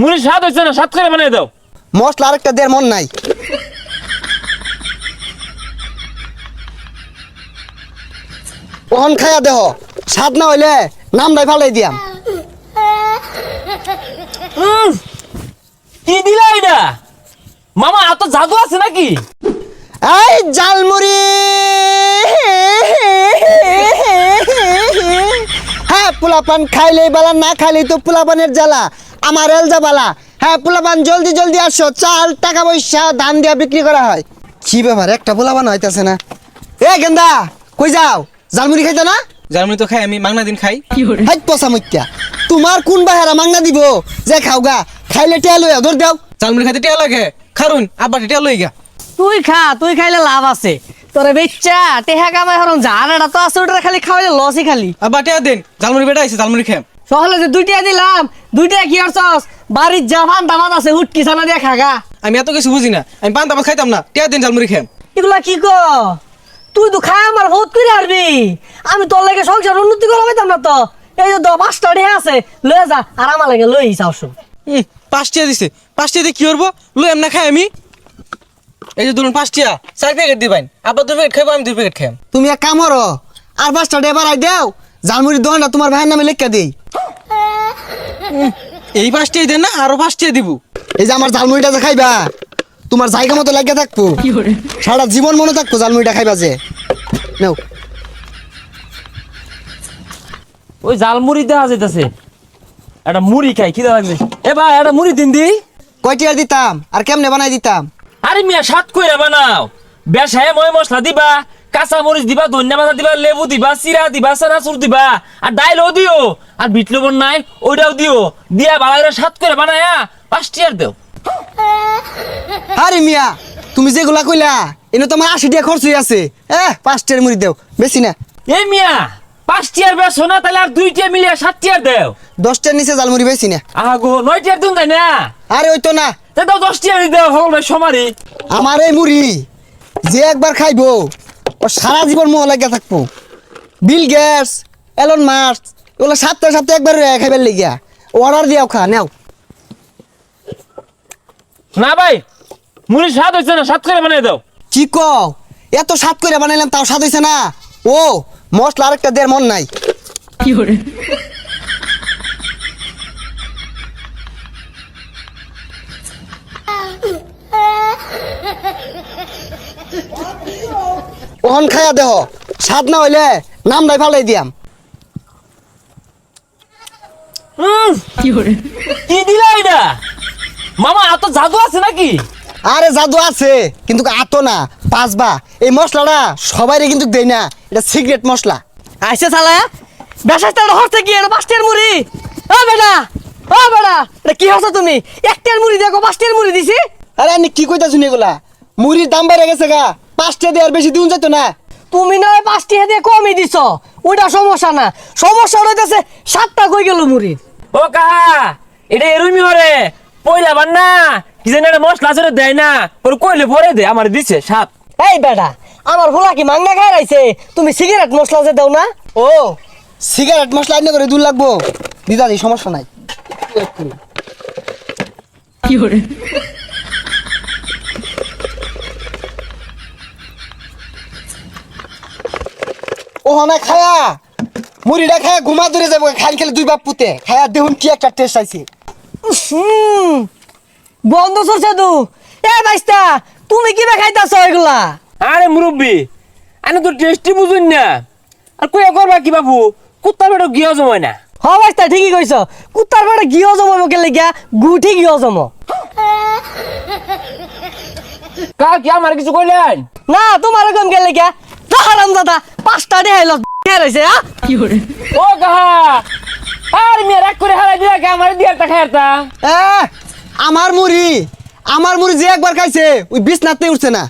মুড়ি স্বাদ হইছে না, স্বাদ করে বানাই দাও। মশলা আরেকটা দেড় মন নাই। ওহন খায়া দেহ, স্বাদ না হইলে নামটাই ফালাই দিয়াম। কি দিলা এটা মামা? এত জাদু আছে নাকি? এই জালমুড়ি, হ্যাঁ পোলাপান খাইলেই বালা, না খাইলেই তো পোলাপানের জ্বালা। আমার এলজা বালা। হ্যাঁ পোলাপান জলদি জলদি আসো, চাল টাকা পয়সা ধান দিয়া বিক্রি করা হয়। কি ব্যাপার, একটা পোলাপান হইতাছে না। এ গেন্দা কই যাও? জালমুড়ি খাইতো না? জার্মানি তো খাই, আমি মাংনা দিন খাই। হাই পচা মইত্যা, তোমার কোন বাহারা মাংনা দিব যে খাওগা? খাইলে টেয়া লইয়া ধর দেও। জার্মানি খাইতে টিয়া লাগে, খারুন আব্বা টিয়া লই গা। তুই খা, তুই খাইলে লাভ আছে। তোরে বেচ্চা টেহা কামাই হরম জানাটা তো আছে, ওটা খালি খাওয়াইলে লসই খালি। আব্বা টিয়া দেন, জার্মানি বেটা আইছে, জার্মানি খাম। সহলে যে দুইটা দিলাম, দুইটা কি করছস? বাড়ির জাফান দামাত আছে, হুটকি ছানা দিয়ে খাগা। আমি এত কিছু বুঝি না, আমি পান তামাক খাইতাম না, টিয়া দেন জার্মানি খাম। এগুলা কি কো? তুই তো খাই আমার বহুত করে হারবি। আমি তোর লাগে সংসার উন্নতি করা পাইতাম না তো। এই যে 5টা ঢেয়া আছে, লয়ে যা, আর আমার লাগে লই যাওস। 5 টিয়া দিছে, 5 টিয়া দিয়ে কি করবো? লই এমনা খাই আমি। এই যে ধরুন 5 টিয়া, 4 প্যাকেট দিবেন। আব্বা 2 প্যাকেট খাইবো, আমি 2 প্যাকেট খাম। তুমি এক কাম করো, আর 5টা ডে বাড়াই দেও, জালমুড়ির দোকানটা তোমার ভাইয়ের নামে লেখা দেই। এই 5 টিয়া দেন না, আরো 5 টিয়া দিব। এই যে আমার জালমুড়িটা যে খাইবা, তোমার জায়গা মতো লাগিয়ে থাকবো, সারা জীবন মনে থাকবো জালমুড়িটা খাইবা যে। নাও। ওই জাল মুড়ি দেওয়া যাইতেছে, একটা মুড়ি খাই, খিদা লাগছে। এ ভাই একটা মুড়ি দিন দি। কয়টি আর দিতাম, আর কেমনে বানাই দিতাম? আরে মিয়া স্বাদ কইরা বানাও। বেশায় ময় মশলা দিবা, কাঁচা মরিচ দিবা, ধনিয়া পাতা দিবা, লেবু দিবা, চিরা দিবা, চানাচুর দিবা, আর ডাইলও দিও, আর বিট লবণ নাই ওইটাও দিও, দিয়া ভালো করে স্বাদ করে বানায়া 5 টিয়ার দেও। আরে মিয়া, তুমি যেগুলা কইলা এনে তোমার 80 টাকা খরচ হয়ে আছে। 5টার মুড়ি দেও, বেশি না। এই মিয়া 5 টিয়ার বেশো না, তাহলে আর 2 টিয়া মিলিয়ে 7 টিয়ার দেও। 10টার নিচে জালমুড়ি বেশি না। আগো 9 টিয়ার দিন তাই না? আরে ওই তো না, তাই দাও 10 টিয়ার দেও, সকল ভাই সমারি। আমার এই মুড়ি যে একবার খাইবো ও সারা জীবন মোহ লাগিয়া থাকবো। বিল গেটস, এলন মাস্ক ওগুলো সপ্তাহে সপ্তাহে একবার খাইবার লেগিয়া অর্ডার দিয়াও খা নাও। না ভাই, মুড়ি স্বাদ হইছে না, স্বাদ করে বানাই দাও। কি কও? এত স্বাদ করে বানাইলাম তাও স্বাদ হইছে না? ও মশলা আরেকটা দেড় মন নাই। ওহন খায়া দেহ, স্বাদ না হইলে নামটাই ফালাই দিয়াম। কি দিলা এটা মামা? এত জাদু আছে নাকি? আরে জাদু আছে, কিন্তু আতো না, পাঁচবা। এই মশলাটা সবাইরে কিন্তু দেই না, এটা সিক্রেট মশলা। আইসে শালা, বেশাইতে হচ্ছে কি? এটা 5টার মুড়ি। ও বেটা, ও বেটা, এটা কি হচ্ছে তুমি? 1টার মুড়ি দেখো, 5টার মুড়ি দিছি। আরে আমি কি কইতা শুনি এগুলা? মুড়ির দাম বেড়ে গেছে গা, 5টা দিয়ে আর বেশি দিন যেত না। তুমি না 5টি দিয়ে কমই দিছ, ওইটা সমস্যা না। সমস্যা হইতেছে 7টা কই গেল মুড়ি। ও কাহা, এটা এরুমি হরে পয়লা বান না, কি জানি একটা মশলা আছে দেয় না, ওর কইলে পরে দে, আমার দিছে 7। এই বেটা, আমার ভোলা কি মাংনা খাই রাইছে? তুমি সিগারেট মশলা যে দাও না? ও সিগারেট মশলা আইনে করে দূর লাগবো, দিদা দি সমস্যা নাই। ও না খায়া মুড়িটা খায়া ঘুমা ধরে যাবো, খাই খেলে 2 বাপ পুতে খায়া দেখুন কি একটা টেস্ট আইছে। বন্ধ চলছে তু। এ বাইস্তা, তুমি কি খাইতাছ এগুলা? আরে মুরব্বি, আমি তো টেস্টি বুঝুন না, আর কইয়া করবা কি বাবু? কুত্তা বেটা গিয়া জমায় না। হ বাইস্তা, ঠিকই কইছ। কুত্তার পেটে গিয়ে জমাবো গেলে গিয়া গুঠি গিয়ে জমো কা কি আমার কিছু কইলেন না? তোমার কম গেলে গিয়া হারাম দাদা 5টা দেখাইল রয়েছে। ও কাহা, আর মেয়ে রাগ করে হারাই দিয়া কে আমার দিয়ে একটা খাইতা। আমার মুড়ি যে একবার খাইছে ওই বিছনাতে উঠছে না।